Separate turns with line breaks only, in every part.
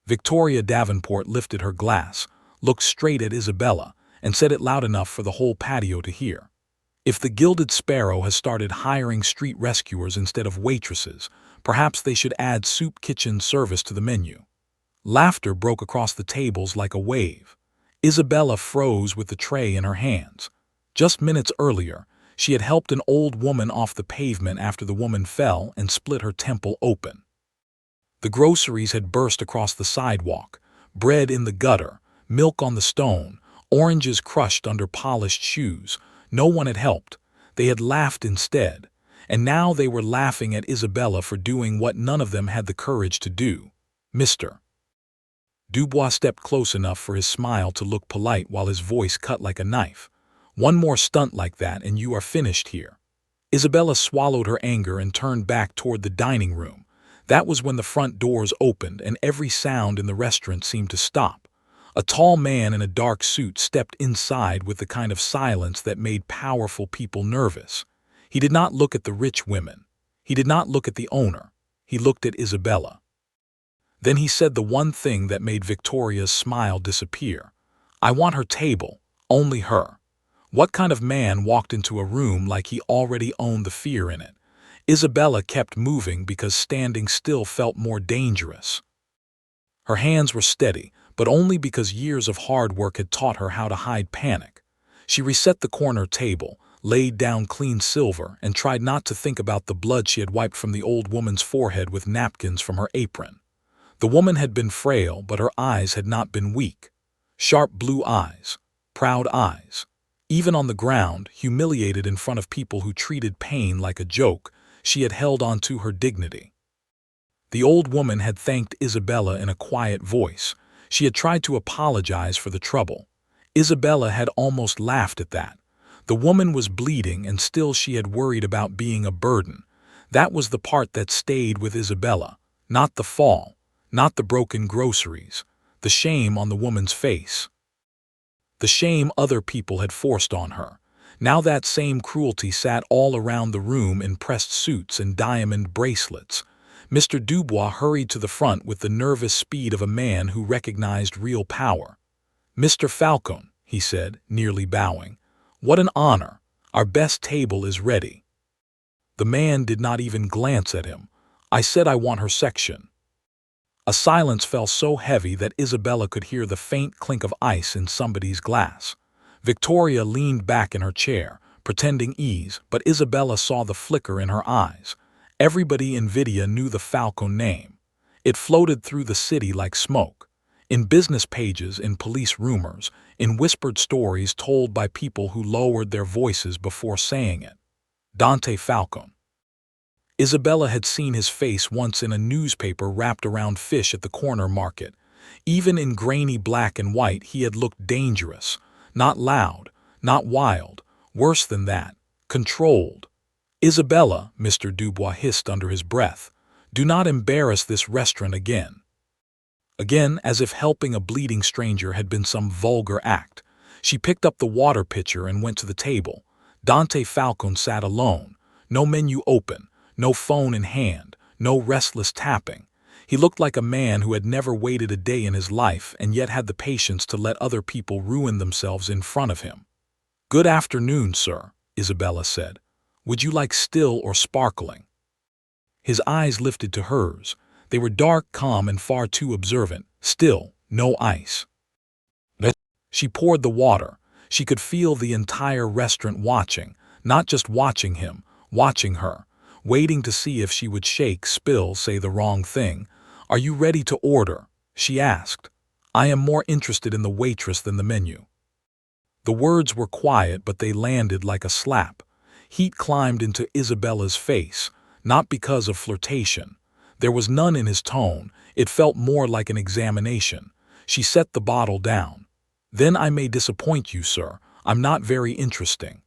Victoria Davenport lifted her glass, looked straight at Isabella, and said it loud enough for the whole patio to hear. If the Gilded Sparrow has started hiring street rescuers instead of waitresses, perhaps they should add soup kitchen service to the menu. Laughter broke across the tables like a wave. Isabella froze with the tray in her hands. Just minutes earlier, she had helped an old woman off the pavement after the woman fell and split her temple open. The groceries had burst across the sidewalk, bread in the gutter, milk on the stone, oranges crushed under polished shoes. No one had helped. They had laughed instead, and now they were laughing at Isabella for doing what none of them had the courage to do. Mr. Dubois stepped close enough for his smile to look polite while his voice cut like a knife. One more stunt like that and you are finished here. Isabella swallowed her anger and turned back toward the dining room. That was when the front doors opened and every sound in the restaurant seemed to stop. A tall man in a dark suit stepped inside with the kind of silence that made powerful people nervous. He did not look at the rich women. He did not look at the owner. He looked at Isabella. Then he said the one thing that made Victoria's smile disappear. I want her table, only her. What kind of man walked into a room like he already owned the fear in it? Isabella kept moving because standing still felt more dangerous. Her hands were steady, but only because years of hard work had taught her how to hide panic. She reset the corner table, laid down clean silver, and tried not to think about the blood she had wiped from the old woman's forehead with napkins from her apron. The woman had been frail, but her eyes had not been weak. Sharp blue eyes, proud eyes. Even on the ground, humiliated in front of people who treated pain like a joke, she had held on to her dignity. The old woman had thanked Isabella in a quiet voice. She had tried to apologize for the trouble. Isabella had almost laughed at that. The woman was bleeding and still she had worried about being a burden. That was the part that stayed with Isabella, not the fall, not the broken groceries, the shame on the woman's face. The shame other people had forced on her. Now that same cruelty sat all around the room in pressed suits and diamond bracelets. Mr. Dubois hurried to the front with the nervous speed of a man who recognized real power. Mr. Falcone, he said, nearly bowing. What an honor. Our best table is ready. The man did not even glance at him. I said I want her section. A silence fell so heavy that Isabella could hear the faint clink of ice in somebody's glass. Victoria leaned back in her chair, pretending ease, but Isabella saw the flicker in her eyes. Everybody in Vidia knew the Falcone name. It floated through the city like smoke. In business pages, in police rumors, in whispered stories told by people who lowered their voices before saying it. Dante Falcone. Isabella had seen his face once in a newspaper wrapped around fish at the corner market. Even in grainy black and white he had looked dangerous. Not loud, not wild, worse than that, controlled. Isabella, Mr. Dubois hissed under his breath, do not embarrass this restaurant again. Again, as if helping a bleeding stranger had been some vulgar act, she picked up the water pitcher and went to the table. Dante Falcone sat alone, no menu open, no phone in hand, no restless tapping. He looked like a man who had never waited a day in his life and yet had the patience to let other people ruin themselves in front of him. Good afternoon, sir, Isabella said. Would you like still or sparkling? His eyes lifted to hers. They were dark, calm, and far too observant. Still, no ice. She poured the water. She could feel the entire restaurant watching, not just watching him, watching her, waiting to see if she would shake, spill, say the wrong thing. Are you ready to order? She asked. I am more interested in the waitress than the menu. The words were quiet, but they landed like a slap. Heat climbed into Isabella's face, not because of flirtation. There was none in his tone. It felt more like an examination. She set the bottle down. Then I may disappoint you, sir. I'm not very interesting.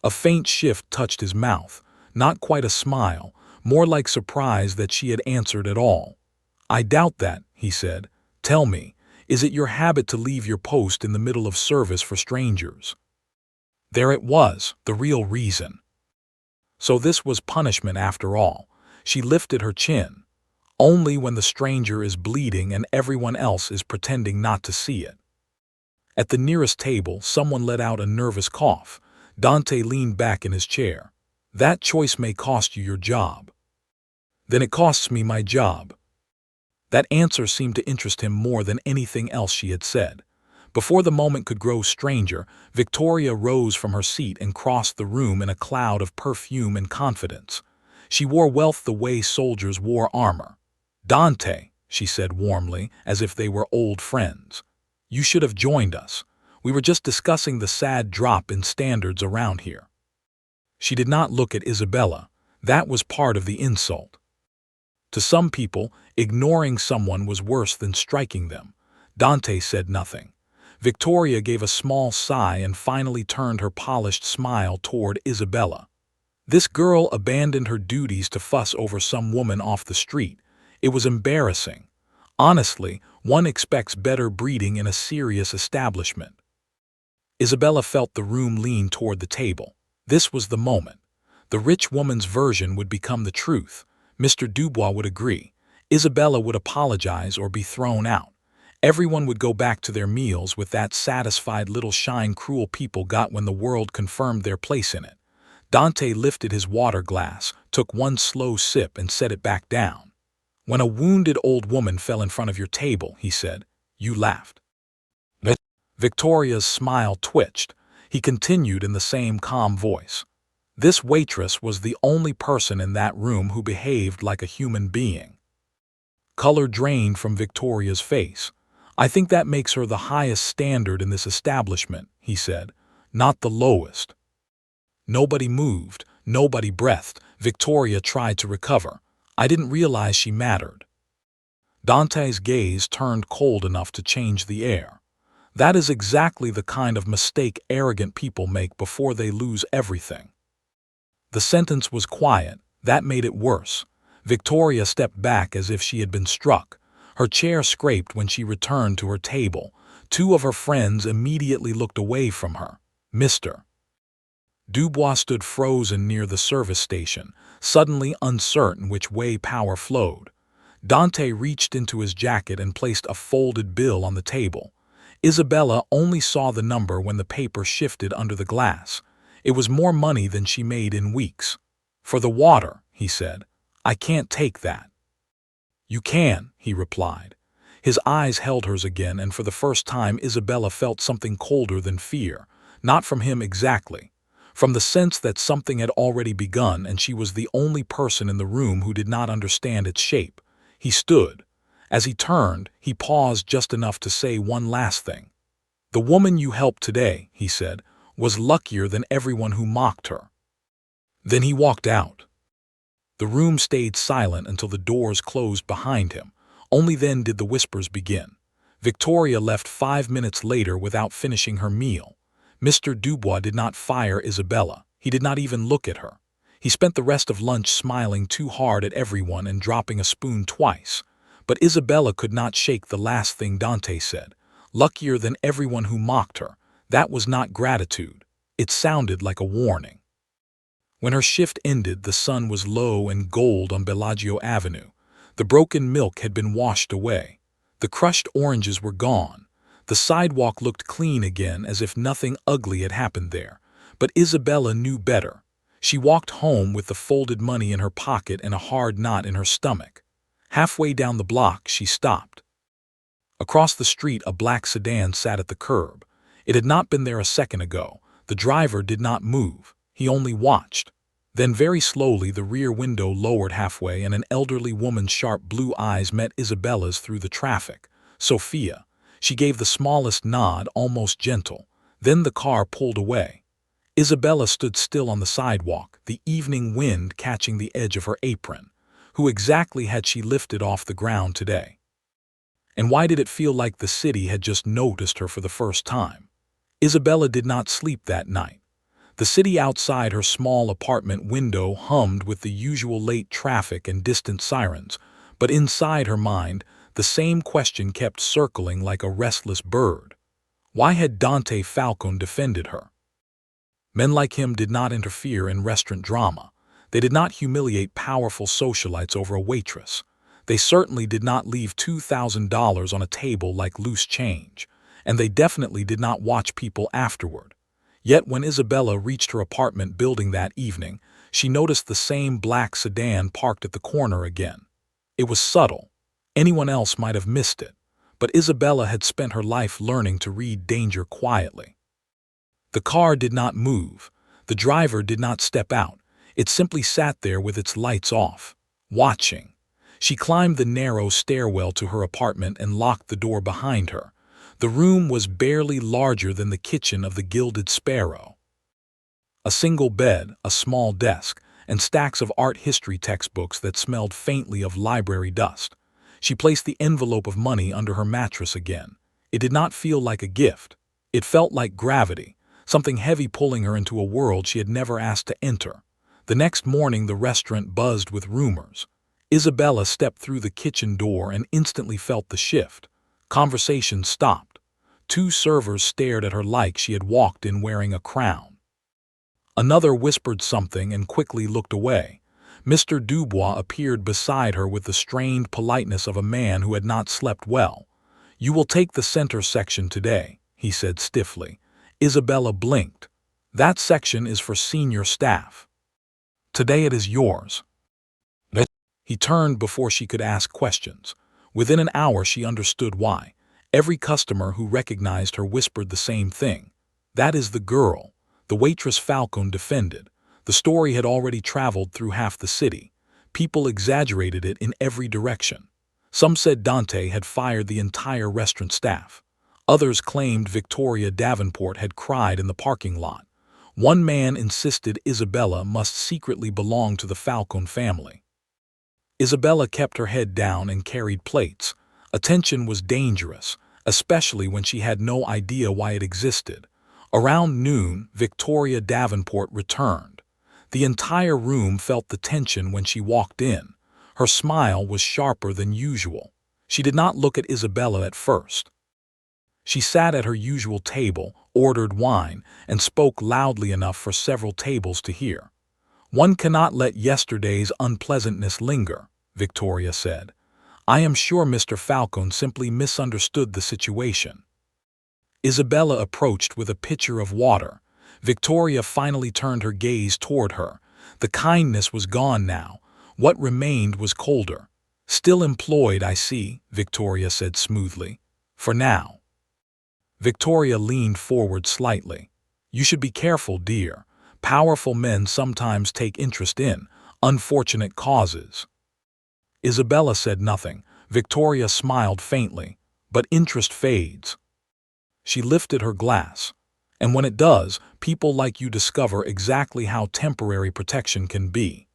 A faint shift touched his mouth. Not quite a smile, more like surprise that she had answered at all. I doubt that, he said. Tell me, is it your habit to leave your post in the middle of service for strangers? There it was, the real reason. So this was punishment after all. She lifted her chin. Only when the stranger is bleeding and everyone else is pretending not to see it. At the nearest table, someone let out a nervous cough. Dante leaned back in his chair. That choice may cost you your job. Then it costs me my job. That answer seemed to interest him more than anything else she had said. Before the moment could grow stranger, Victoria rose from her seat and crossed the room in a cloud of perfume and confidence. She wore wealth the way soldiers wore armor. Dante, she said warmly, as if they were old friends. You should have joined us. We were just discussing the sad drop in standards around here. She did not look at Isabella. That was part of the insult. To some people, ignoring someone was worse than striking them. Dante said nothing. Victoria gave a small sigh and finally turned her polished smile toward Isabella. This girl abandoned her duties to fuss over some woman off the street. It was embarrassing. Honestly, one expects better breeding in a serious establishment. Isabella felt the room lean toward the table. This was the moment. The rich woman's version would become the truth. Mr. Dubois would agree. Isabella would apologize or be thrown out. Everyone would go back to their meals with that satisfied little shine cruel people got when the world confirmed their place in it. Dante lifted his water glass, took one slow sip and set it back down. When a wounded old woman fell in front of your table, he said, you laughed. Victoria's smile twitched. He continued in the same calm voice. This waitress was the only person in that room who behaved like a human being. Color drained from Victoria's face. I think that makes her the highest standard in this establishment, he said, not the lowest. Nobody moved, nobody breathed. Victoria tried to recover. I didn't realize she mattered. Dante's gaze turned cold enough to change the air. That is exactly the kind of mistake arrogant people make before they lose everything. The sentence was quiet. That made it worse. Victoria stepped back as if she had been struck. Her chair scraped when she returned to her table. Two of her friends immediately looked away from her. Mr. Dubois stood frozen near the service station, suddenly uncertain which way power flowed. Dante reached into his jacket and placed a folded bill on the table. Isabella only saw the number when the paper shifted under the glass. It was more money than she made in weeks. For the water, he said. I can't take that. You can, he replied. His eyes held hers again, and for the first time Isabella felt something colder than fear. Not from him exactly. From the sense that something had already begun and she was the only person in the room who did not understand its shape. He stood. As he turned, he paused just enough to say one last thing. The woman you helped today, he said, was luckier than everyone who mocked her. Then he walked out. The room stayed silent until the doors closed behind him. Only then did the whispers begin. Victoria left 5 minutes later without finishing her meal. Mr. Dubois did not fire Isabella. He did not even look at her. He spent the rest of lunch smiling too hard at everyone and dropping a spoon twice. But Isabella could not shake the last thing Dante said. Luckier than everyone who mocked her. That was not gratitude. It sounded like a warning. When her shift ended, the sun was low and gold on Bellagio Avenue. The broken milk had been washed away. The crushed oranges were gone. The sidewalk looked clean again, as if nothing ugly had happened there. But Isabella knew better. She walked home with the folded money in her pocket and a hard knot in her stomach. Halfway down the block, she stopped. Across the street, a black sedan sat at the curb. It had not been there a second ago. The driver did not move. He only watched. Then very slowly the rear window lowered halfway and an elderly woman's sharp blue eyes met Isabella's through the traffic. Sophia. She gave the smallest nod, almost gentle. Then the car pulled away. Isabella stood still on the sidewalk, the evening wind catching the edge of her apron. Who exactly had she lifted off the ground today? And why did it feel like the city had just noticed her for the first time? Isabella did not sleep that night. The city outside her small apartment window hummed with the usual late traffic and distant sirens, but inside her mind, the same question kept circling like a restless bird. Why had Dante Falcone defended her? Men like him did not interfere in restaurant drama. They did not humiliate powerful socialites over a waitress. They certainly did not leave $2,000 on a table like loose change, and they definitely did not watch people afterward. Yet when Isabella reached her apartment building that evening, she noticed the same black sedan parked at the corner again. It was subtle. Anyone else might have missed it, but Isabella had spent her life learning to read danger quietly. The car did not move. The driver did not step out. It simply sat there with its lights off, watching. She climbed the narrow stairwell to her apartment and locked the door behind her. The room was barely larger than the kitchen of the Gilded Sparrow. A single bed, a small desk, and stacks of art history textbooks that smelled faintly of library dust. She placed the envelope of money under her mattress again. It did not feel like a gift. It felt like gravity, something heavy pulling her into a world she had never asked to enter. The next morning the restaurant buzzed with rumors. Isabella stepped through the kitchen door and instantly felt the shift. Conversation stopped. Two servers stared at her like she had walked in wearing a crown. Another whispered something and quickly looked away. Mr. Dubois appeared beside her with the strained politeness of a man who had not slept well. "You will take the center section today," he said stiffly. Isabella blinked. "That section is for senior staff. Today it is yours." He turned before she could ask questions. Within an hour she understood why. Every customer who recognized her whispered the same thing. "That is the girl." The waitress Falcone defended. The story had already traveled through half the city. People exaggerated it in every direction. Some said Dante had fired the entire restaurant staff. Others claimed Victoria Davenport had cried in the parking lot. One man insisted Isabella must secretly belong to the Falcone family. Isabella kept her head down and carried plates. Attention was dangerous, especially when she had no idea why it existed. Around noon, Victoria Davenport returned. The entire room felt the tension when she walked in. Her smile was sharper than usual. She did not look at Isabella at first. She sat at her usual table, ordered wine, and spoke loudly enough for several tables to hear. "One cannot let yesterday's unpleasantness linger," Victoria said. "I am sure Mr. Falcone simply misunderstood the situation." Isabella approached with a pitcher of water. Victoria finally turned her gaze toward her. The kindness was gone now. What remained was colder. "Still employed, I see," Victoria said smoothly. "For now." Victoria leaned forward slightly. "You should be careful, dear. Powerful men sometimes take interest in unfortunate causes." Isabella said nothing. Victoria smiled faintly. "But interest fades." She lifted her glass. "And when it does, people like you discover exactly how temporary protection can be."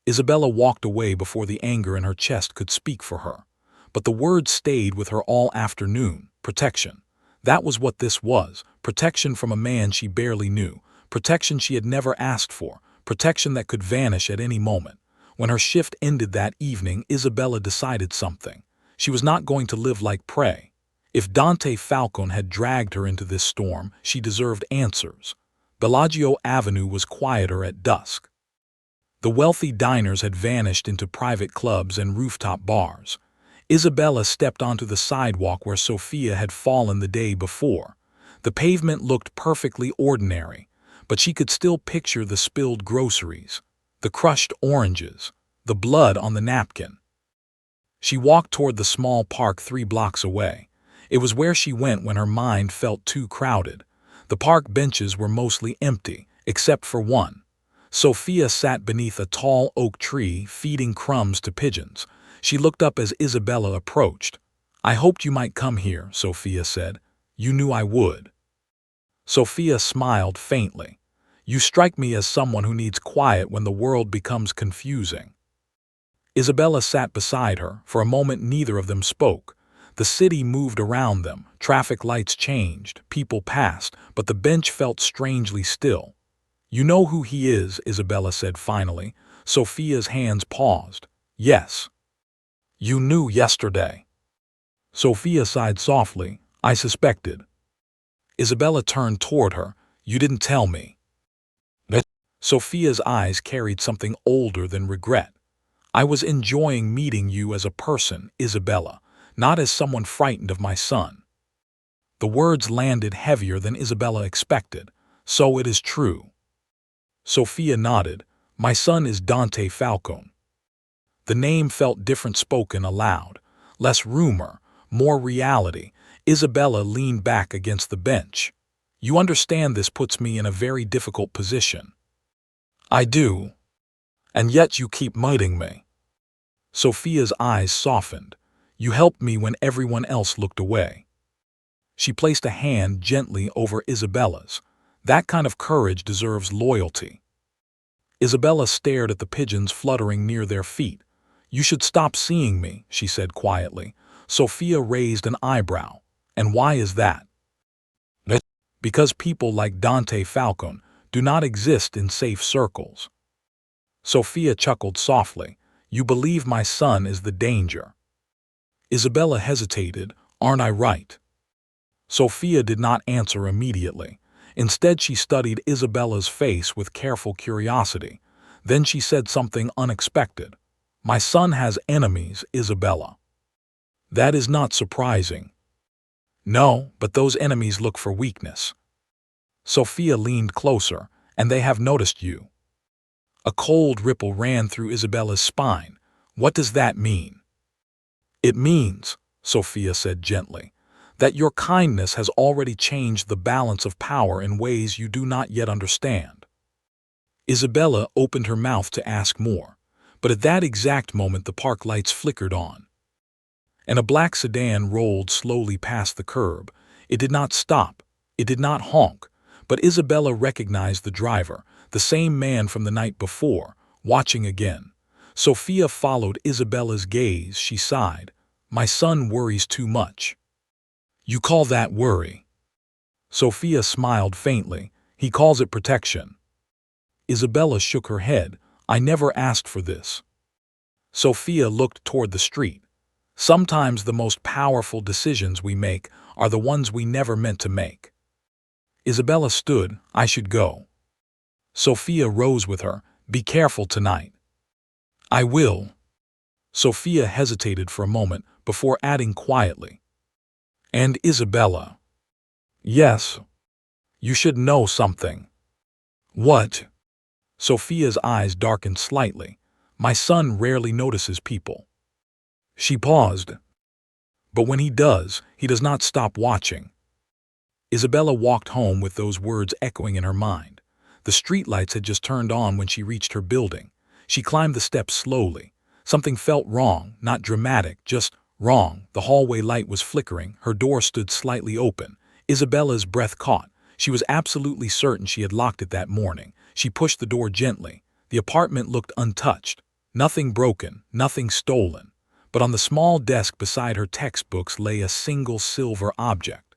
Isabella walked away before the anger in her chest could speak for her. But the word stayed with her all afternoon. Protection. That was what this was. Protection from a man she barely knew. Protection she had never asked for. Protection that could vanish at any moment. When her shift ended that evening, Isabella decided something. She was not going to live like prey. If Dante Falcone had dragged her into this storm, she deserved answers. Bellagio Avenue was quieter at dusk. The wealthy diners had vanished into private clubs and rooftop bars. Isabella stepped onto the sidewalk where Sophia had fallen the day before. The pavement looked perfectly ordinary, but she could still picture the spilled groceries, the crushed oranges, the blood on the napkin. She walked toward the small park 3 blocks away. It was where she went when her mind felt too crowded. The park benches were mostly empty, except for one. Sophia sat beneath a tall oak tree, feeding crumbs to pigeons. She looked up as Isabella approached. "I hoped you might come here," Sophia said. "You knew I would." Sophia smiled faintly. "You strike me as someone who needs quiet when the world becomes confusing." Isabella sat beside her. For a moment neither of them spoke. The city moved around them. Traffic lights changed. People passed, but the bench felt strangely still. "You know who he is," Isabella said finally. Sophia's hands paused. "Yes." "You knew yesterday." Sophia sighed softly. "I suspected." Isabella turned toward her. "You didn't tell me." Sophia's eyes carried something older than regret. I was enjoying meeting you as a person, Isabella, not as someone frightened of my son. The words landed heavier than Isabella expected. So it is true. Sophia nodded. My son is Dante Falcone. The name felt different spoken aloud. Less rumor, more reality. Isabella leaned back against the bench. You understand this puts me in a very difficult position. I do. And yet you keep miting me. Sophia's eyes softened. You helped me when everyone else looked away. She placed a hand gently over Isabella's. That kind of courage deserves loyalty. Isabella stared at the pigeons fluttering near their feet. You should stop seeing me, she said quietly. Sophia raised an eyebrow. And why is that? Because people like Dante Falcone do not exist in safe circles. Sophia chuckled softly. You believe my son is the danger. Isabella hesitated. Aren't I right? Sophia did not answer immediately. Instead, she studied Isabella's face with careful curiosity. Then she said something unexpected. My son has enemies, Isabella. That is not surprising. No, but those enemies look for weakness. Sophia leaned closer, and they have noticed you. A cold ripple ran through Isabella's spine. What does that mean? It means, Sophia said gently, that your kindness has already changed the balance of power in ways you do not yet understand. Isabella opened her mouth to ask more, but at that exact moment the park lights flickered on, and a black sedan rolled slowly past the curb. It did not stop, it did not honk, but Isabella recognized the driver, the same man from the night before, watching again. Sophia followed Isabella's gaze. She sighed. My son worries too much. You call that worry? Sophia smiled faintly. He calls it protection. Isabella shook her head. I never asked for this. Sophia looked toward the street. Sometimes the most powerful decisions we make are the ones we never meant to make. Isabella stood. I should go. Sophia rose with her. Be careful tonight. I will. Sophia hesitated for a moment before adding quietly. And Isabella. Yes. You should know something. What? Sophia's eyes darkened slightly. My son rarely notices people. She paused. But when he does not stop watching. Isabella walked home with those words echoing in her mind. The streetlights had just turned on when she reached her building. She climbed the steps slowly. Something felt wrong, not dramatic, just wrong. The hallway light was flickering. Her door stood slightly open. Isabella's breath caught. She was absolutely certain she had locked it that morning. She pushed the door gently. The apartment looked untouched. Nothing broken, nothing stolen. But on the small desk beside her textbooks lay a single silver object.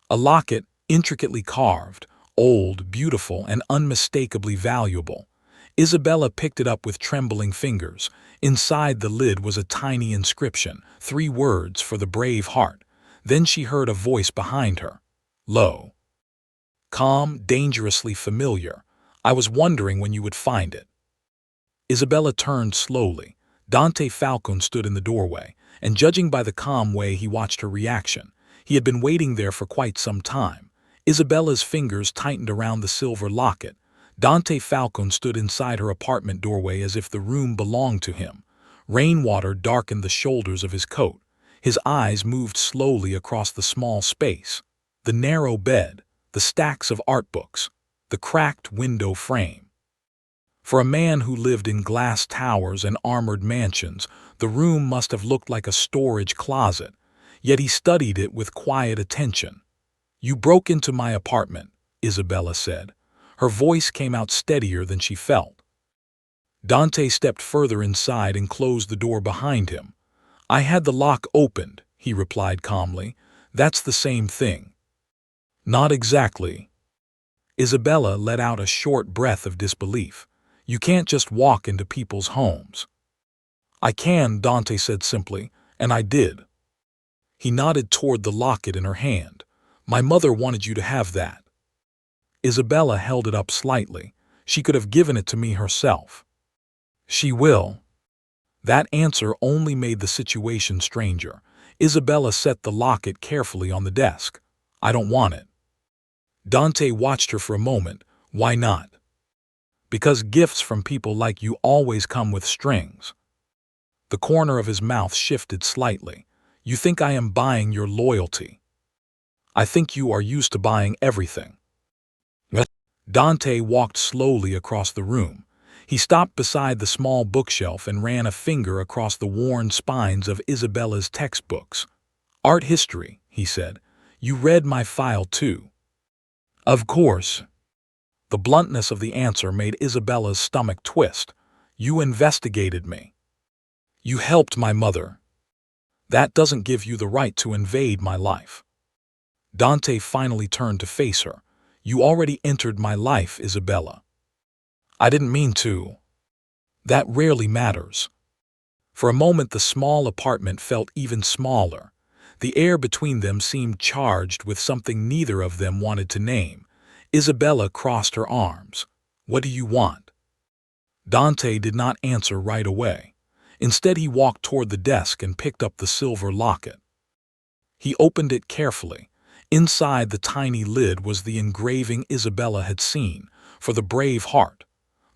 A locket, intricately carved, old, beautiful, and unmistakably valuable. Isabella picked it up with trembling fingers. Inside the lid was a tiny inscription, 3 words for the brave heart. Then she heard a voice behind her. Low. Calm, dangerously familiar. I was wondering when you would find it. Isabella turned slowly. Dante Falcone stood in the doorway, and judging by the calm way he watched her reaction, he had been waiting there for quite some time. Isabella's fingers tightened around the silver locket. Dante Falcone stood inside her apartment doorway as if the room belonged to him. Rainwater darkened the shoulders of his coat. His eyes moved slowly across the small space. The narrow bed, the stacks of art books, the cracked window frame. For a man who lived in glass towers and armored mansions, the room must have looked like a storage closet, yet he studied it with quiet attention. You broke into my apartment, Isabella said. Her voice came out steadier than she felt. Dante stepped further inside and closed the door behind him. I had the lock opened, he replied calmly. That's the same thing. Not exactly. Isabella let out a short breath of disbelief. You can't just walk into people's homes. I can, Dante said simply, and I did. He nodded toward the locket in her hand. My mother wanted you to have that. Isabella held it up slightly. She could have given it to me herself. She will. That answer only made the situation stranger. Isabella set the locket carefully on the desk. I don't want it. Dante watched her for a moment. Why not? Because gifts from people like you always come with strings. The corner of his mouth shifted slightly. You think I am buying your loyalty. I think you are used to buying everything. Dante walked slowly across the room. He stopped beside the small bookshelf and ran a finger across the worn spines of Isabella's textbooks. Art history, he said. You read my file too. Of course. The bluntness of the answer made Isabella's stomach twist. You investigated me. You helped my mother. That doesn't give you the right to invade my life. Dante finally turned to face her. You already entered my life, Isabella. I didn't mean to. That rarely matters. For a moment the small apartment felt even smaller. The air between them seemed charged with something neither of them wanted to name. Isabella crossed her arms. What do you want? Dante did not answer right away. Instead he walked toward the desk and picked up the silver locket. He opened it carefully. Inside the tiny lid was the engraving Isabella had seen, for the brave heart.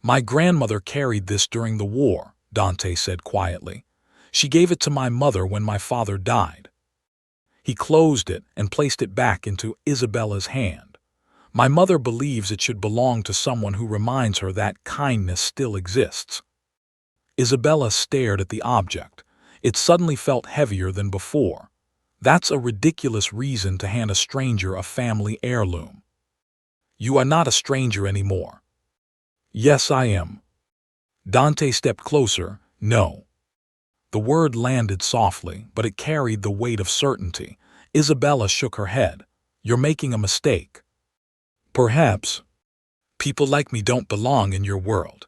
My grandmother carried this during the war, Dante said quietly. She gave it to my mother when my father died. He closed it and placed it back into Isabella's hand. My mother believes it should belong to someone who reminds her that kindness still exists. Isabella stared at the object. It suddenly felt heavier than before. That's a ridiculous reason to hand a stranger a family heirloom. You are not a stranger anymore. Yes, I am. Dante stepped closer. No. The word landed softly, but it carried the weight of certainty. Isabella shook her head. You're making a mistake. Perhaps. People like me don't belong in your world.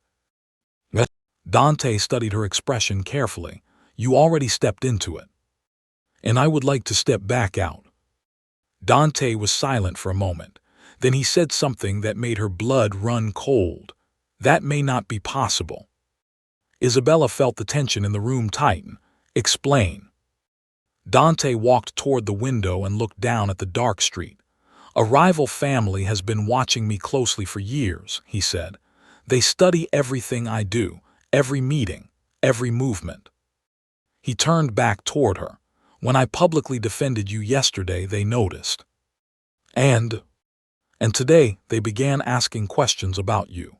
Dante studied her expression carefully. You already stepped into it. And I would like to step back out. Dante was silent for a moment. Then he said something that made her blood run cold. That may not be possible. Isabella felt the tension in the room tighten. Explain. Dante walked toward the window and looked down at the dark street. A rival family has been watching me closely for years, he said. They study everything I do, every meeting, every movement. He turned back toward her. When I publicly defended you yesterday, they noticed. And today they began asking questions about you.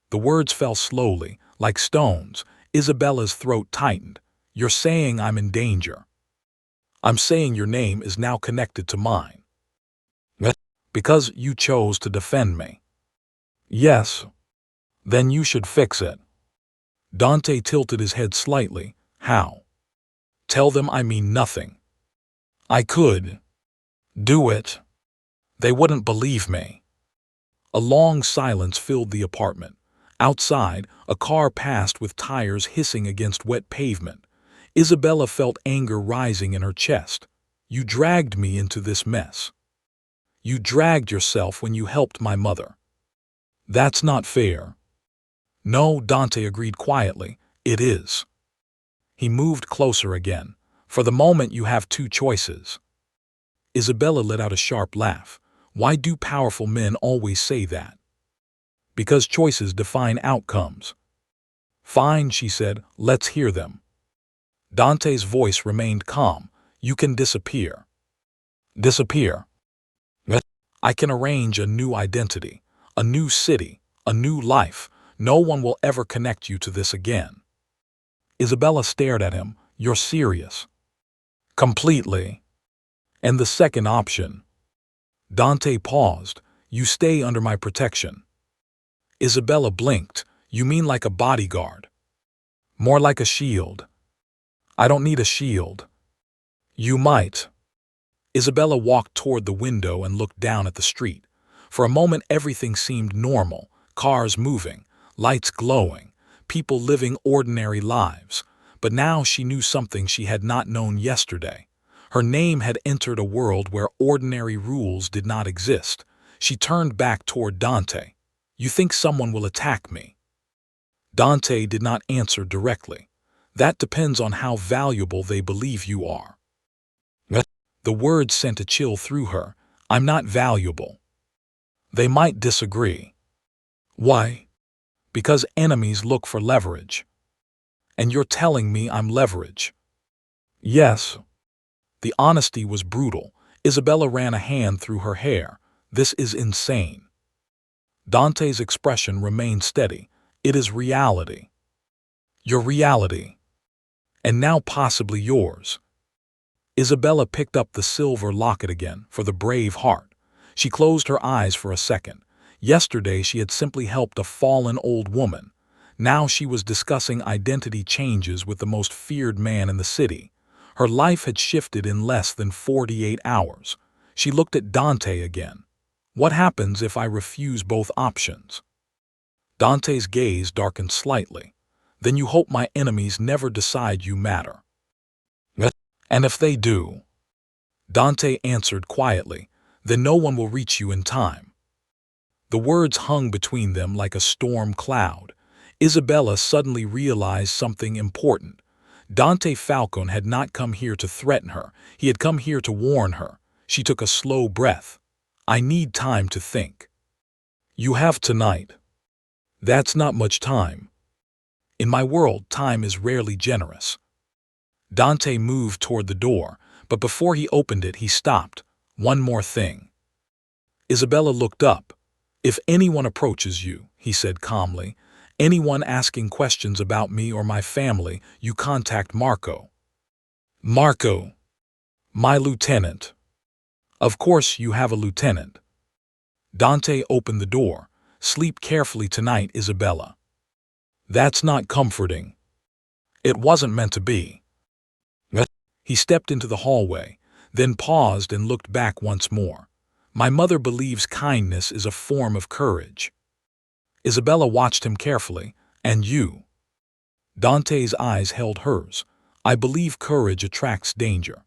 The words fell slowly, like stones. Isabella's throat tightened. You're saying I'm in danger. I'm saying your name is now connected to mine. Because you chose to defend me. Yes. Then you should fix it. Dante tilted his head slightly. How? Tell them I mean nothing. I could. Do it. They wouldn't believe me. A long silence filled the apartment. Outside, a car passed with tires hissing against wet pavement. Isabella felt anger rising in her chest. You dragged me into this mess. You dragged yourself when you helped my mother. That's not fair. No, Dante agreed quietly. It is. He moved closer again. For the moment you have two choices. Isabella let out a sharp laugh. Why do powerful men always say that? Because choices define outcomes. Fine, she said, let's hear them. Dante's voice remained calm. You can disappear. Disappear. I can arrange a new identity, a new city, a new life. No one will ever connect you to this again. Isabella stared at him. You're serious. Completely. And the second option. Dante paused. You stay under my protection. Isabella blinked. You mean like a bodyguard? More like a shield. I don't need a shield. You might. Isabella walked toward the window and looked down at the street. For a moment everything seemed normal. Cars moving, lights glowing, people living ordinary lives. But now she knew something she had not known yesterday. Her name had entered a world where ordinary rules did not exist. She turned back toward Dante. You think someone will attack me? Dante did not answer directly. That depends on how valuable they believe you are. The words sent a chill through her. I'm not valuable. They might disagree. Why? Because enemies look for leverage. And you're telling me I'm leverage? Yes. The honesty was brutal. Isabella ran a hand through her hair. This is insane. Dante's expression remained steady. It is reality. Your reality. And now possibly yours. Isabella picked up the silver locket again for the brave heart. She closed her eyes for a second. Yesterday she had simply helped a fallen old woman. Now she was discussing identity changes with the most feared man in the city. Her life had shifted in less than 48 hours. She looked at Dante again. What happens if I refuse both options? Dante's gaze darkened slightly. Then you hope my enemies never decide you matter. And if they do, Dante answered quietly, then no one will reach you in time. The words hung between them like a storm cloud. Isabella suddenly realized something important. Dante Falcone had not come here to threaten her. He had come here to warn her. She took a slow breath. I need time to think. You have tonight. That's not much time. In my world, time is rarely generous. Dante moved toward the door, but before he opened it, he stopped. One more thing. Isabella looked up. If anyone approaches you, he said calmly, anyone asking questions about me or my family, you contact Marco. Marco. My lieutenant. Of course you have a lieutenant. Dante opened the door. Sleep carefully tonight, Isabella. That's not comforting. It wasn't meant to be. He stepped into the hallway, then paused and looked back once more. My mother believes kindness is a form of courage. Isabella watched him carefully. And you? Dante's eyes held hers. I believe courage attracts danger.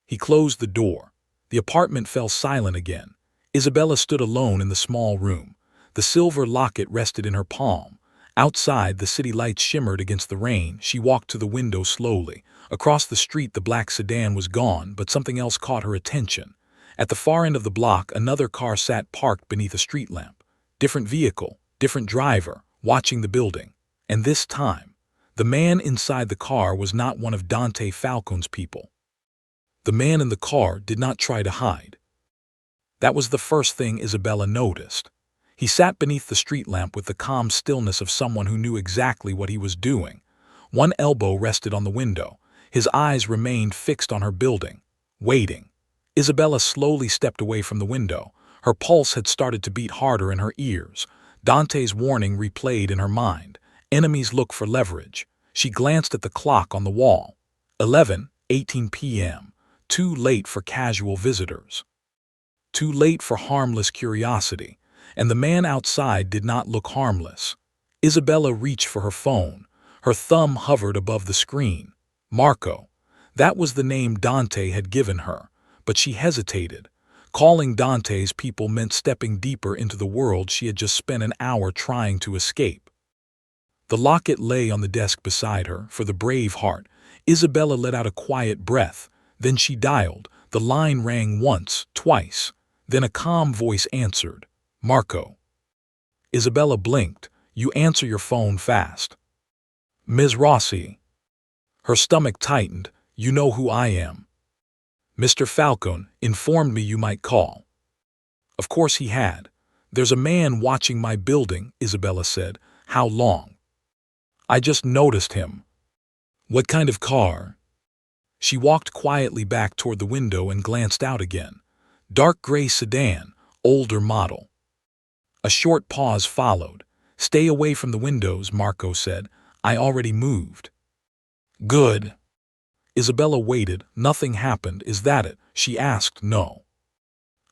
He closed the door. The apartment fell silent again. Isabella stood alone in the small room. The silver locket rested in her palm. Outside, the city lights shimmered against the rain. She walked to the window slowly. Across the street, the black sedan was gone, but something else caught her attention. At the far end of the block, another car sat parked beneath a street lamp. Different vehicle, different driver, watching the building. And this time, the man inside the car was not one of Dante Falcone's people. The man in the car did not try to hide. That was the first thing Isabella noticed. He sat beneath the street lamp with the calm stillness of someone who knew exactly what he was doing. One elbow rested on the window. His eyes remained fixed on her building, waiting. Isabella slowly stepped away from the window. Her pulse had started to beat harder in her ears. Dante's warning replayed in her mind. Enemies look for leverage. She glanced at the clock on the wall. 11:18 p.m. Too late for casual visitors. Too late for harmless curiosity. And the man outside did not look harmless. Isabella reached for her phone. Her thumb hovered above the screen. Marco. That was the name Dante had given her, but she hesitated. Calling Dante's people meant stepping deeper into the world she had just spent an hour trying to escape. The locket lay on the desk beside her. For the brave heart, Isabella let out a quiet breath. Then she dialed. The line rang once, twice. Then a calm voice answered. Marco. Isabella blinked. You answer your phone fast. Ms. Rossi. Her stomach tightened. You know who I am. Mr. Falcone informed me you might call. Of course he had. There's a man watching my building, Isabella said. How long? I just noticed him. What kind of car? She walked quietly back toward the window and glanced out again. Dark gray sedan, older model. A short pause followed. Stay away from the windows, Marco said. I already moved. Good. Isabella waited. Nothing happened. Is that it? She asked. No.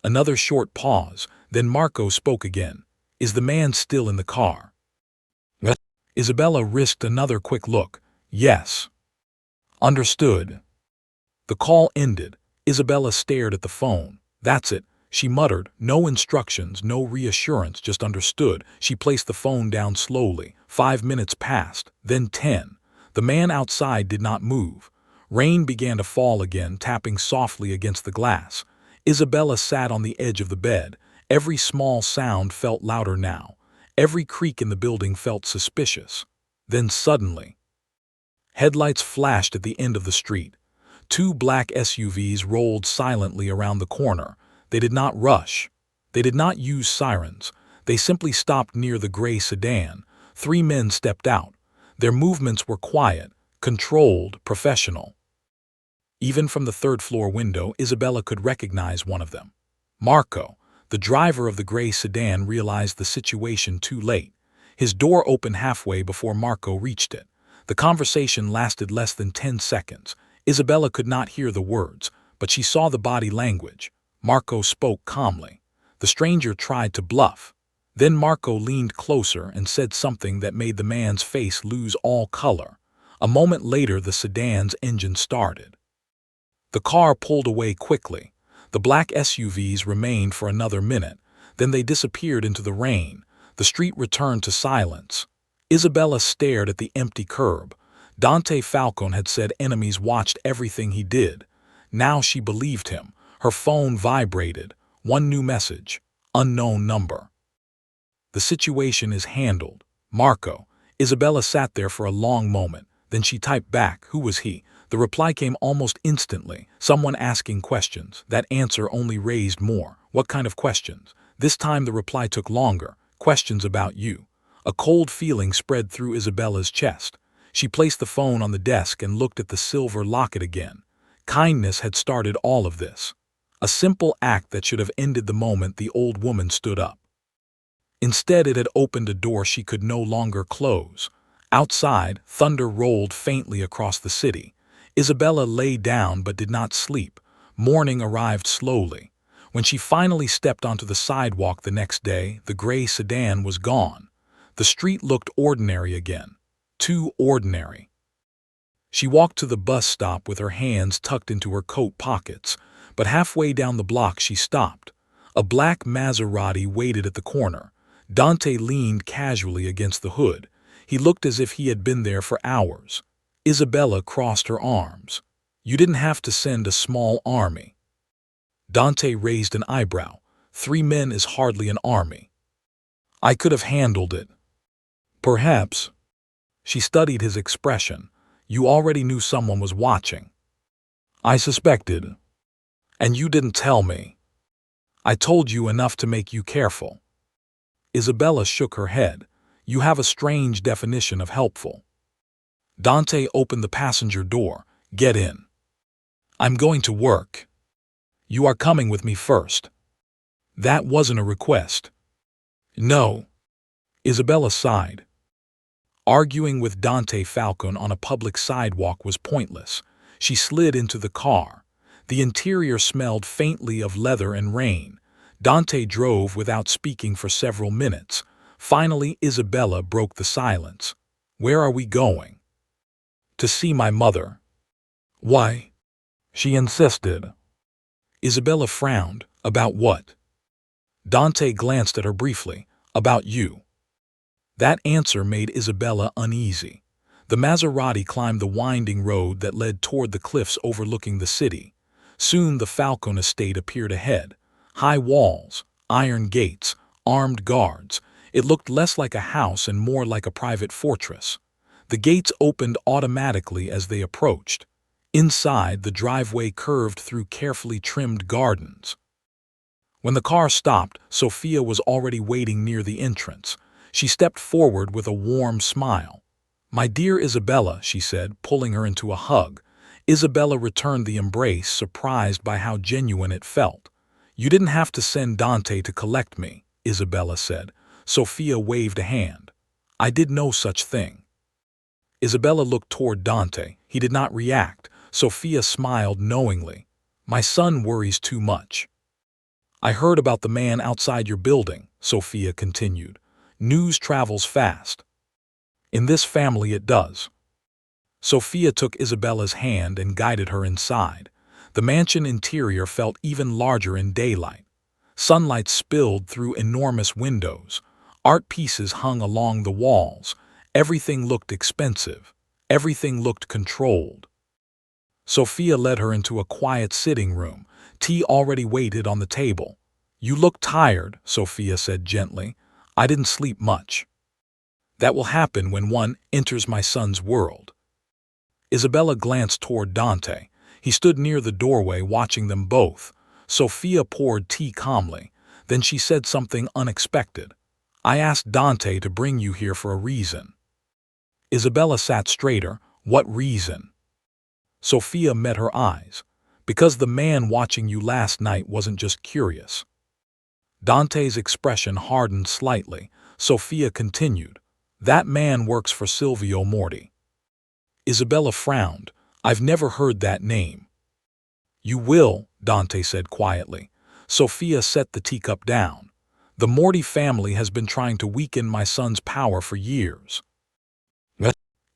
Another short pause. Then Marco spoke again. Is the man still in the car? Isabella risked another quick look. Yes. Understood. The call ended. Isabella stared at the phone. That's it, she muttered. No instructions, no reassurance, just understood. She placed the phone down slowly. 5 minutes passed, then 10. The The man outside did not move. Rain began to fall again, tapping softly against the glass. Isabella sat on the edge of the bed. Every small sound felt louder now. Every creak in the building felt suspicious. Then suddenly, headlights flashed at the end of the street. Two black SUVs rolled silently around the corner. They did not rush. They did not use sirens. They simply stopped near the gray sedan. Three men stepped out. Their movements were quiet, controlled, professional. Even from the third-floor window, Isabella could recognize one of them. Marco, the driver of the gray sedan, realized the situation too late. His door opened halfway before Marco reached it. The conversation lasted less than 10 seconds. Isabella could not hear the words, but she saw the body language. Marco spoke calmly. The stranger tried to bluff. Then Marco leaned closer and said something that made the man's face lose all color. A moment later, the sedan's engine started. The car pulled away quickly. The black SUVs remained for another minute. Then they disappeared into the rain. The street returned to silence. Isabella stared at the empty curb. Dante Falcone had said enemies watched everything he did. Now she believed him. Her phone vibrated. One new message. Unknown number. The situation is handled. Marco. Isabella sat there for a long moment. Then she typed back, "Who was he?" The reply came almost instantly. Someone asking questions. That answer only raised more. What kind of questions? This time the reply took longer. Questions about you. A cold feeling spread through Isabella's chest. She placed the phone on the desk and looked at the silver locket again. Kindness had started all of this. A simple act that should have ended the moment the old woman stood up. Instead, it had opened a door she could no longer close. Outside, thunder rolled faintly across the city. Isabella lay down but did not sleep. Morning arrived slowly. When she finally stepped onto the sidewalk the next day, the gray sedan was gone. The street looked ordinary again. Too ordinary. She walked to the bus stop with her hands tucked into her coat pockets, but halfway down the block she stopped. A black Maserati waited at the corner. Dante leaned casually against the hood. He looked as if he had been there for hours. Isabella crossed her arms. "You didn't have to send a small army." Dante raised an eyebrow. 3 men is hardly an army. "I could have handled it." "Perhaps." She studied his expression. "You already knew someone was watching." "I suspected." "And you didn't tell me." "I told you enough to make you careful." Isabella shook her head. "You have a strange definition of helpful." Dante opened the passenger door. "Get in." "I'm going to work." "You are coming with me first." "That wasn't a request." "No." Isabella sighed. Arguing with Dante Falcone on a public sidewalk was pointless. She slid into the car. The interior smelled faintly of leather and rain. Dante drove without speaking for several minutes. Finally, Isabella broke the silence. "Where are we going?" "To see my mother." "Why?" she insisted. Isabella frowned. "About what?" Dante glanced at her briefly. "About you." That answer made Isabella uneasy. The Maserati climbed the winding road that led toward the cliffs overlooking the city. Soon the Falcone estate appeared ahead. High walls, iron gates, armed guards. It looked less like a house and more like a private fortress. The gates opened automatically as they approached. Inside, the driveway curved through carefully trimmed gardens. When the car stopped, Sophia was already waiting near the entrance. She stepped forward with a warm smile. "My dear Isabella," she said, pulling her into a hug. Isabella returned the embrace, surprised by how genuine it felt. "You didn't have to send Dante to collect me," Isabella said. Sophia waved a hand. "I did no such thing." Isabella looked toward Dante. He did not react. Sophia smiled knowingly. "My son worries too much." "I heard about the man outside your building," Sophia continued. "News travels fast." "In this family it does." Sophia took Isabella's hand and guided her inside. The mansion interior felt even larger in daylight. Sunlight spilled through enormous windows. Art pieces hung along the walls. Everything looked expensive. Everything looked controlled. Sophia led her into a quiet sitting room. Tea already waited on the table. "You look tired," Sophia said gently. "I didn't sleep much." "That will happen when one enters my son's world." Isabella glanced toward Dante. He stood near the doorway watching them both. Sophia poured tea calmly. Then she said something unexpected. "I asked Dante to bring you here for a reason." Isabella sat straighter. "What reason?" Sophia met her eyes. "Because the man watching you last night wasn't just curious." Dante's expression hardened slightly. Sophia continued, "That man works for Silvio Morti." Isabella frowned. "I've never heard that name." "You will," Dante said quietly. Sophia set the teacup down. "The Morti family has been trying to weaken my son's power for years."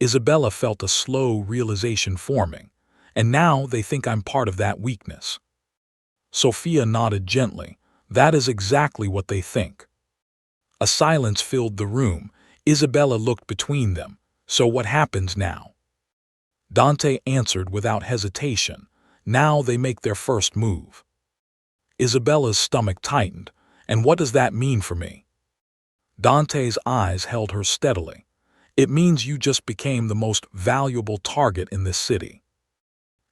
Isabella felt a slow realization forming. "And now they think I'm part of that weakness." Sophia nodded gently. "That is exactly what they think." A silence filled the room. Isabella looked between them. "So what happens now?" Dante answered without hesitation. "Now they make their first move." Isabella's stomach tightened. "And what does that mean for me?" Dante's eyes held her steadily. "It means you just became the most valuable target in this city."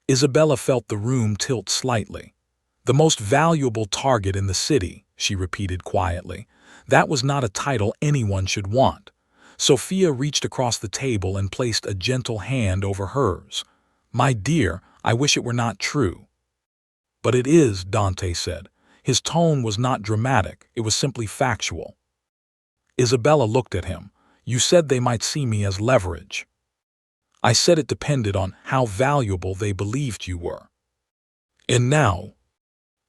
Isabella felt the room tilt slightly. "The most valuable target in the city," she repeated quietly. That was not a title anyone should want. Sophia reached across the table and placed a gentle hand over hers. "My dear, I wish it were not true." "But it is," Dante said. His tone was not dramatic, it was simply factual. Isabella looked at him. "You said they might see me as leverage." "I said it depended on how valuable they believed you were." "And now?"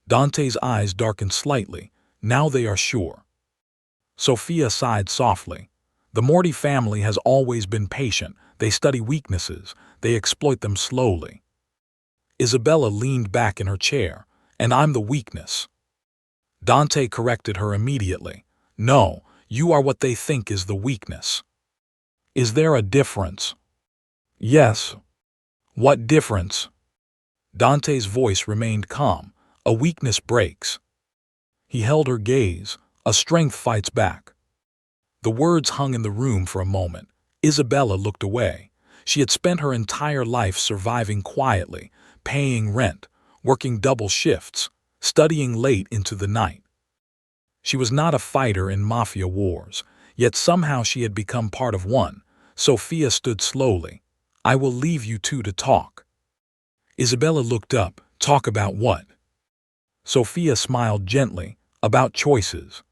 Dante's eyes darkened slightly. "Now they are sure." Sophia sighed softly. "The Morti family has always been patient. They study weaknesses. They exploit them slowly." Isabella leaned back in her chair. "And I'm the weakness." Dante corrected her immediately. "No, you are what they think is the weakness." "Is there a difference?" "Yes." "What difference?" Dante's voice remained calm. "A weakness breaks." He held her gaze. "A strength fights back." The words hung in the room for a moment. Isabella looked away. She had spent her entire life surviving quietly, paying rent, working double shifts, studying late into the night. She was not a fighter in Mafia wars, yet somehow she had become part of one. Sophia stood slowly. "I will leave you two to talk." Isabella looked up. "Talk about what?" Sophia smiled gently. "About choices."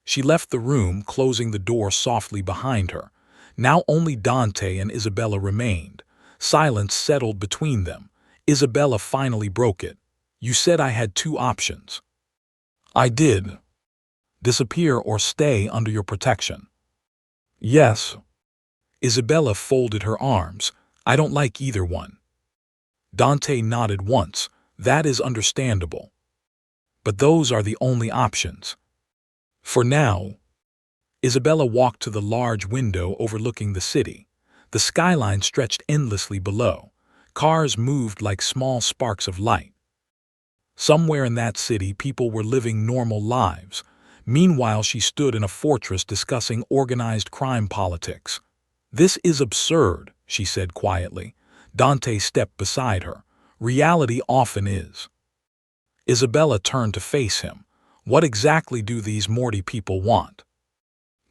She left the room, closing the door softly behind her. Now only Dante and Isabella remained. Silence settled between them. Isabella finally broke it. "You said I had two options." "I did." "Disappear or stay under your protection." "Yes." Isabella folded her arms. "I don't like either one." Dante nodded once. "That is understandable. But those are the only options. For now." Isabella walked to the large window overlooking the city. The skyline stretched endlessly below. Cars moved like small sparks of light. Somewhere in that city, people were living normal lives. Meanwhile, she stood in a fortress discussing organized crime politics. "This is absurd," she said quietly. Dante stepped beside her. "Reality often is." Isabella turned to face him. "What exactly do these Morty people want?"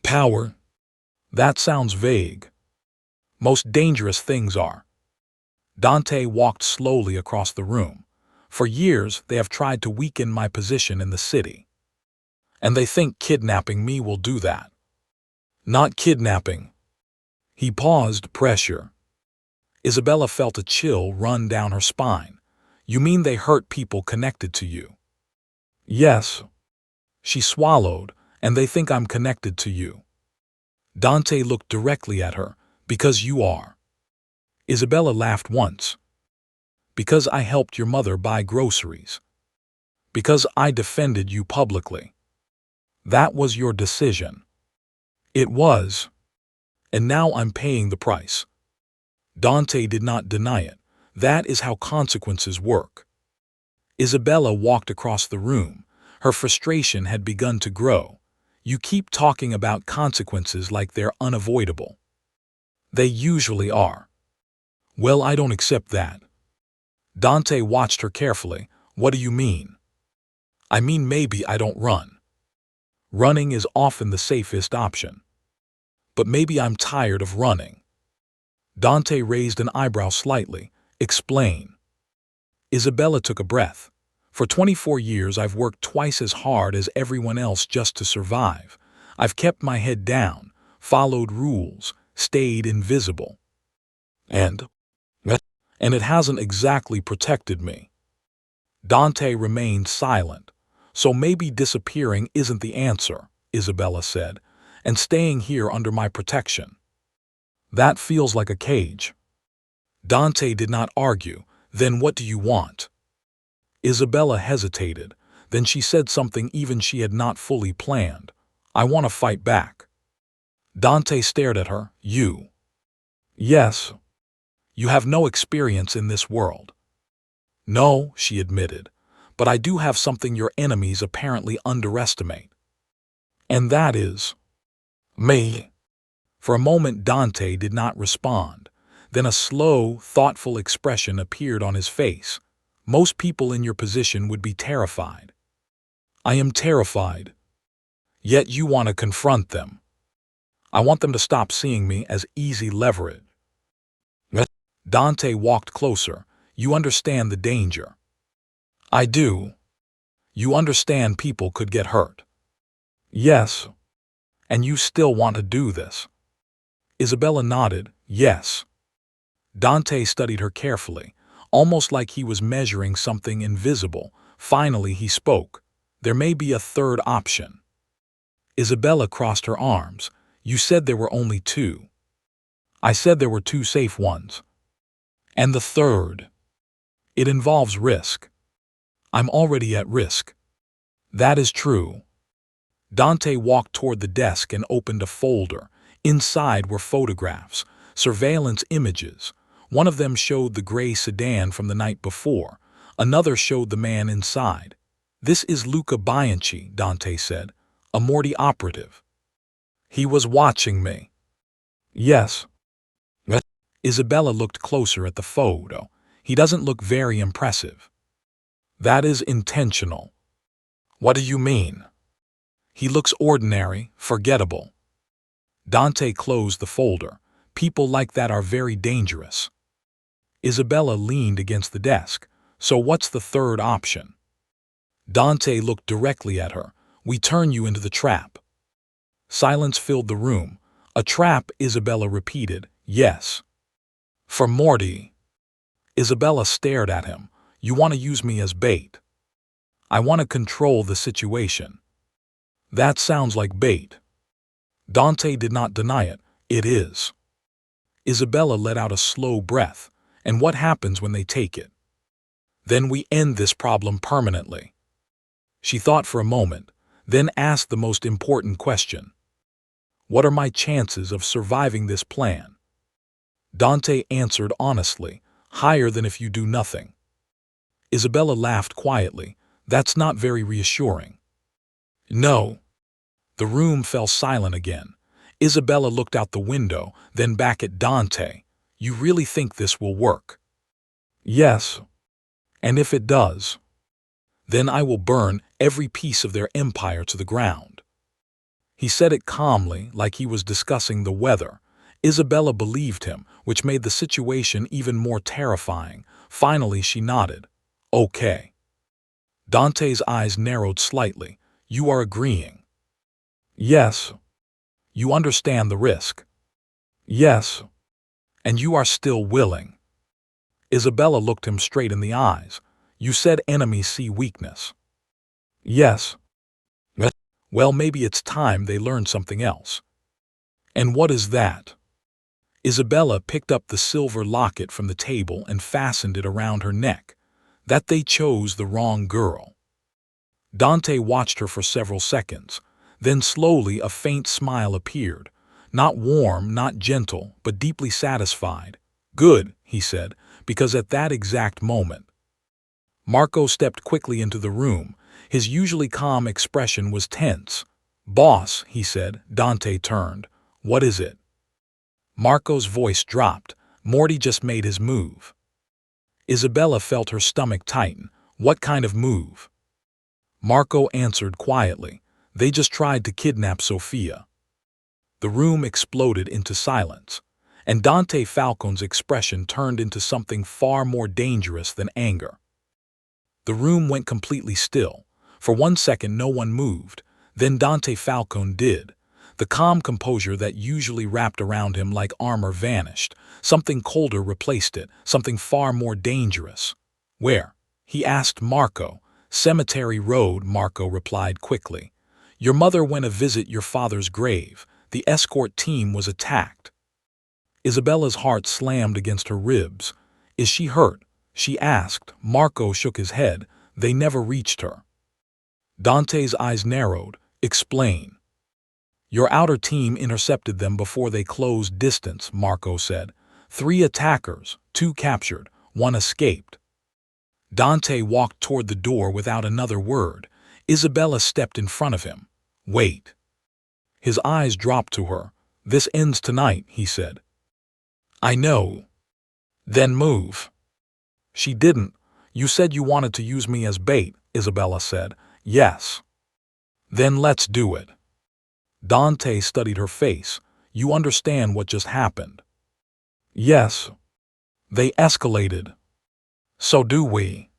"Power." "That sounds vague." "Most dangerous things are." Dante walked slowly across the room. "For years, they have tried to weaken my position in the city. And they think kidnapping me will do that." "Not kidnapping." He paused. "Pressure." Isabella felt a chill run down her spine. "You mean they hurt people connected to you?" "Yes." She swallowed. "And they think I'm connected to you." Dante looked directly at her. "Because you are." Isabella laughed once. "Because I helped your mother buy groceries." "Because I defended you publicly." "That was your decision." "It was. And now I'm paying the price." Dante did not deny it. That is how consequences work. Isabella walked across the room. Her frustration had begun to grow. You keep talking about consequences like they're unavoidable. They usually are. Well, I don't accept that. Dante watched her carefully. What do you mean? I mean, maybe I don't run. Running is often the safest option. But maybe I'm tired of running. Dante raised an eyebrow slightly. Explain. Isabella took a breath. For 24 years, I've worked twice as hard as everyone else just to survive. I've kept my head down, followed rules, stayed invisible. And it hasn't exactly protected me. Dante remained silent. So maybe disappearing isn't the answer, Isabella said, and staying here under my protection. That feels like a cage. Dante did not argue. Then what do you want? Isabella hesitated. Then she said something even she had not fully planned. I want to fight back. Dante stared at her. You? Yes. You have no experience in this world. No, she admitted, but I do have something your enemies apparently underestimate. And that is me. For a moment, Dante did not respond. Then a slow, thoughtful expression appeared on his face. Most people in your position would be terrified. I am terrified. Yet you want to confront them. I want them to stop seeing me as easy leverage. Dante walked closer. You understand the danger. I do. You understand people could get hurt. Yes. And you still want to do this. Isabella nodded. Yes. Dante studied her carefully, almost like he was measuring something invisible. Finally, he spoke. There may be a third option. Isabella crossed her arms. You said there were only two. I said there were two safe ones. And the third. It involves risk. I'm already at risk. That is true. Dante walked toward the desk and opened a folder. Inside were photographs, surveillance images. One of them showed the gray sedan from the night before. Another showed the man inside. This is Luca Bianchi, Dante said, a Morty operative. He was watching me. Yes. Isabella looked closer at the photo. He doesn't look very impressive. That is intentional. What do you mean? He looks ordinary, forgettable. Dante closed the folder. People like that are very dangerous. Isabella leaned against the desk. So what's the third option? Dante looked directly at her. We turn you into the trap. Silence filled the room. A trap, Isabella repeated. Yes. For Morty. Isabella stared at him. You want to use me as bait. I want to control the situation. That sounds like bait. Dante did not deny it. It is. Isabella let out a slow breath. And what happens when they take it? Then we end this problem permanently. She thought for a moment, then asked the most important question. What are my chances of surviving this plan? Dante answered honestly, higher than if you do nothing. Isabella laughed quietly. That's not very reassuring. No. The room fell silent again. Isabella looked out the window, then back at Dante. You really think this will work? Yes. And if it does, then I will burn every piece of their empire to the ground. He said it calmly, like he was discussing the weather. Isabella believed him, which made the situation even more terrifying. Finally, she nodded. Okay. Dante's eyes narrowed slightly. You are agreeing. Yes. You understand the risk. Yes. And you are still willing. Isabella looked him straight in the eyes. You said enemies see weakness. Yes. Well, maybe it's time they learn something else. And what is that? Isabella picked up the silver locket from the table and fastened it around her neck. That they chose the wrong girl. Dante watched her for several seconds. Then slowly a faint smile appeared. Not warm, not gentle, but deeply satisfied. Good, he said, because at that exact moment, Marco stepped quickly into the room. His usually calm expression was tense. Boss, he said. Dante turned. What is it? Marco's voice dropped. Morty just made his move. Isabella felt her stomach tighten. What kind of move? Marco answered quietly. They just tried to kidnap Sophia. The room exploded into silence, and Dante Falcone's expression turned into something far more dangerous than anger. The room went completely still. For 1 second no one moved. Then Dante Falcone did. The calm composure that usually wrapped around him like armor vanished. Something colder replaced it, something far more dangerous. Where? He asked Marco. Cemetery Road, Marco replied quickly. Your mother went to visit your father's grave. The escort team was attacked. Isabella's heart slammed against her ribs. Is she hurt? She asked. Marco shook his head. They never reached her. Dante's eyes narrowed. Explain. Your outer team intercepted them before they closed distance, Marco said. 3 attackers, 2 captured, 1 escaped. Dante walked toward the door without another word. Isabella stepped in front of him. Wait. His eyes dropped to her. This ends tonight, he said. I know. Then move. She didn't. You said you wanted to use me as bait, Isabella said. Yes. Then let's do it. Dante studied her face. You understand what just happened? Yes. They escalated. So do we.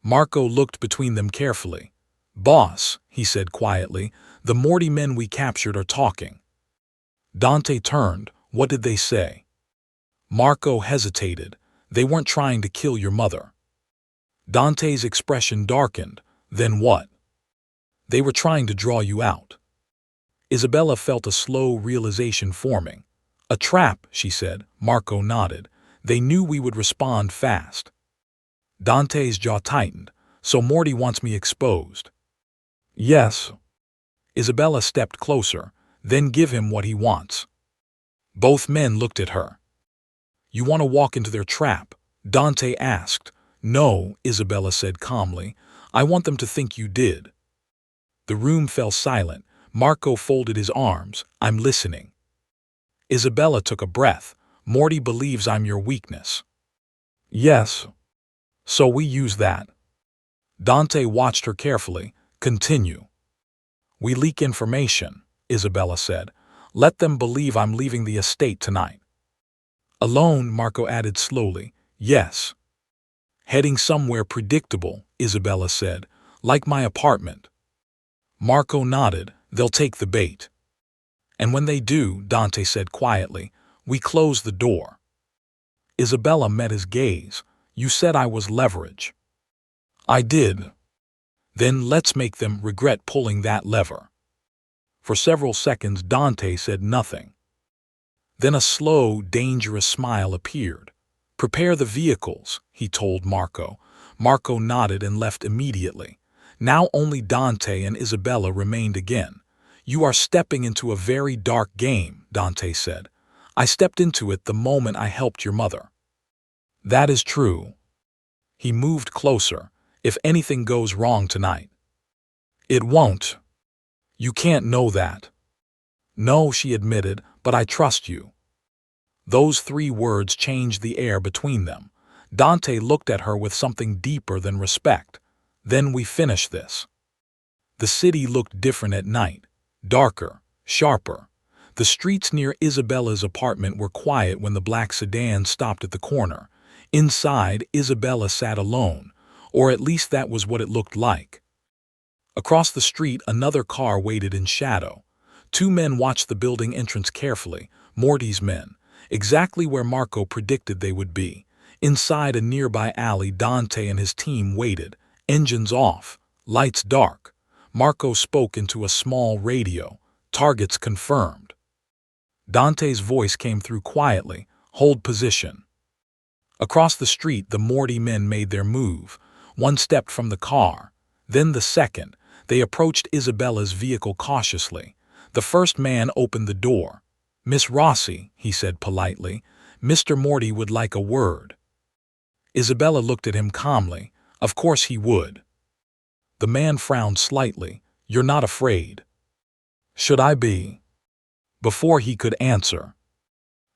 Marco looked between them carefully. Boss, he said quietly, the Morty men we captured are talking. Dante turned. What did they say? Marco hesitated. They weren't trying to kill your mother. Dante's expression darkened. Then what? They were trying to draw you out. Isabella felt a slow realization forming. A trap, she said. Marco nodded. They knew we would respond fast. Dante's jaw tightened. So Morty wants me exposed. Yes. Isabella stepped closer. Then give him what he wants. Both men looked at her. You want to walk into their trap? Dante asked. No, Isabella said calmly. I want them to think you did. The room fell silent. Marco folded his arms. I'm listening. Isabella took a breath. Morty believes I'm your weakness. Yes. So we use that. Dante watched her carefully. Continue. We leak information, Isabella said. Let them believe I'm leaving the estate tonight. Alone, Marco added slowly. Yes. Heading somewhere predictable, Isabella said. Like my apartment. Marco nodded. They'll take the bait. And when they do, Dante said quietly, we close the door. Isabella met his gaze. You said I was leverage. I did. Then let's make them regret pulling that lever. For several seconds, Dante said nothing. Then a slow, dangerous smile appeared. Prepare the vehicles, he told Marco. Marco nodded and left immediately. Now only Dante and Isabella remained again. You are stepping into a very dark game, Dante said. I stepped into it the moment I helped your mother. That is true. He moved closer. If anything goes wrong tonight. It won't. You can't know that. No, she admitted, but I trust you. Those 3 words changed the air between them. Dante looked at her with something deeper than respect. Then we finish this. The city looked different at night. Darker, sharper. The streets near Isabella's apartment were quiet when the black sedan stopped at the corner. Inside, Isabella sat alone, or at least that was what it looked like. Across the street, another car waited in shadow. 2 men watched the building entrance carefully, Morty's men, exactly where Marco predicted they would be. Inside a nearby alley, Dante and his team waited, engines off, lights dark. Marco spoke into a small radio. Targets confirmed. Dante's voice came through quietly. Hold position. Across the street, the Morty men made their move. One stepped from the car. Then the second. They approached Isabella's vehicle cautiously. The first man opened the door. Miss Rossi, he said politely. Mr. Morty would like a word. Isabella looked at him calmly. Of course he would. The man frowned slightly. You're not afraid. Should I be? Before he could answer,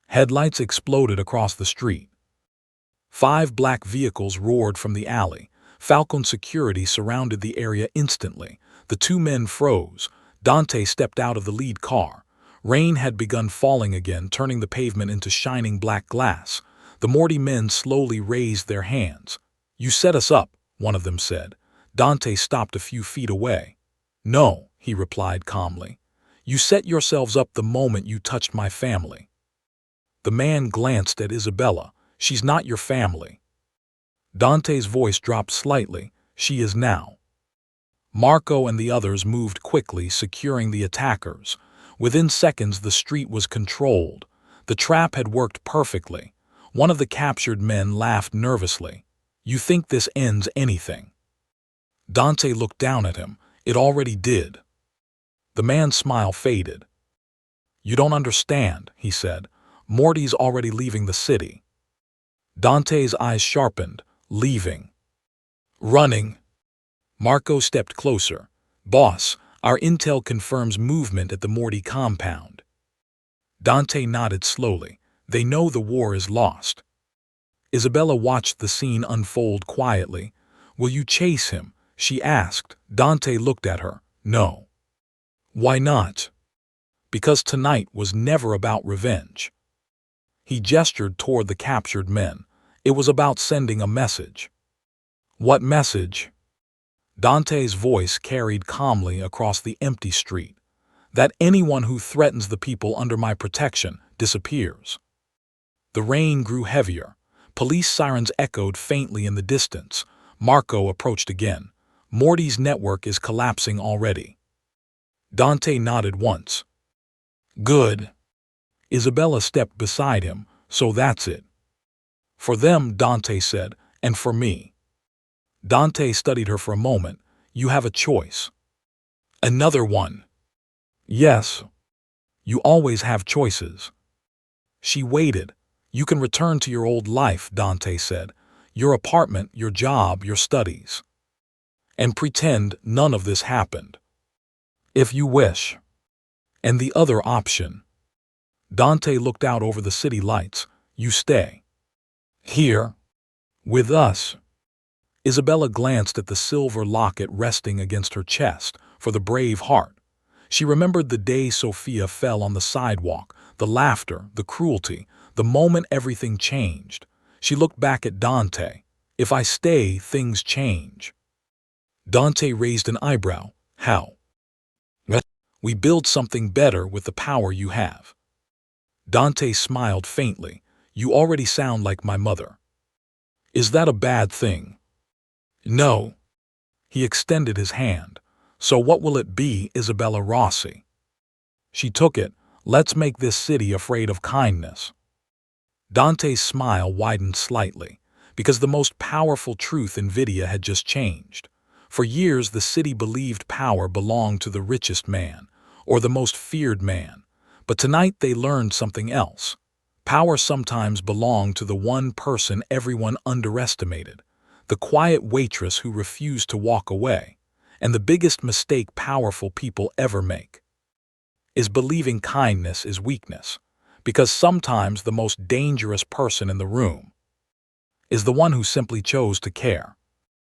headlights exploded across the street. 5 black vehicles roared from the alley. Falcone's security surrounded the area instantly. The 2 men froze. Dante stepped out of the lead car. Rain had begun falling again, turning the pavement into shining black glass. The Morty men slowly raised their hands. You set us up, one of them said. Dante stopped a few feet away. No, he replied calmly. You set yourselves up the moment you touched my family. The man glanced at Isabella. She's not your family. Dante's voice dropped slightly. She is now. Marco and the others moved quickly, securing the attackers. Within seconds, the street was controlled. The trap had worked perfectly. One of the captured men laughed nervously. You think this ends anything? Dante looked down at him. It already did. The man's smile faded. You don't understand, he said. Morty's already leaving the city. Dante's eyes sharpened. Leaving. Running. Marco stepped closer. Boss, our intel confirms movement at the Morty compound. Dante nodded slowly. They know the war is lost. Isabella watched the scene unfold quietly. Will you chase him? She asked. Dante looked at her. No. Why not? Because tonight was never about revenge. He gestured toward the captured men. It was about sending a message. What message? Dante's voice carried calmly across the empty street. That anyone who threatens the people under my protection disappears. The rain grew heavier. Police sirens echoed faintly in the distance. Marco approached again. Morty's network is collapsing already. Dante nodded once. Good. Isabella stepped beside him. So that's it. For them, Dante said, and for me. Dante studied her for a moment. You have a choice. Another one. Yes. You always have choices. She waited. You can return to your old life, Dante said. Your apartment, your job, your studies. And pretend none of this happened. If you wish. And the other option. Dante looked out over the city lights. You stay. Here. With us. Isabella glanced at the silver locket resting against her chest. For the brave heart. She remembered the day Sophia fell on the sidewalk, the laughter, the cruelty, the moment everything changed. She looked back at Dante. If I stay, things change. Dante raised an eyebrow. How? We build something better with the power you have. Dante smiled faintly. You already sound like my mother. Is that a bad thing? No. He extended his hand. So what will it be, Isabella Rossi? She took it. Let's make this city afraid of kindness. Dante's smile widened slightly, because the most powerful truth in Vidia had just changed. For years, the city believed power belonged to the richest man, or the most feared man. But tonight they learned something else. Power sometimes belonged to the one person everyone underestimated, the quiet waitress who refused to walk away. And the biggest mistake powerful people ever make is believing kindness is weakness, because sometimes the most dangerous person in the room is the one who simply chose to care.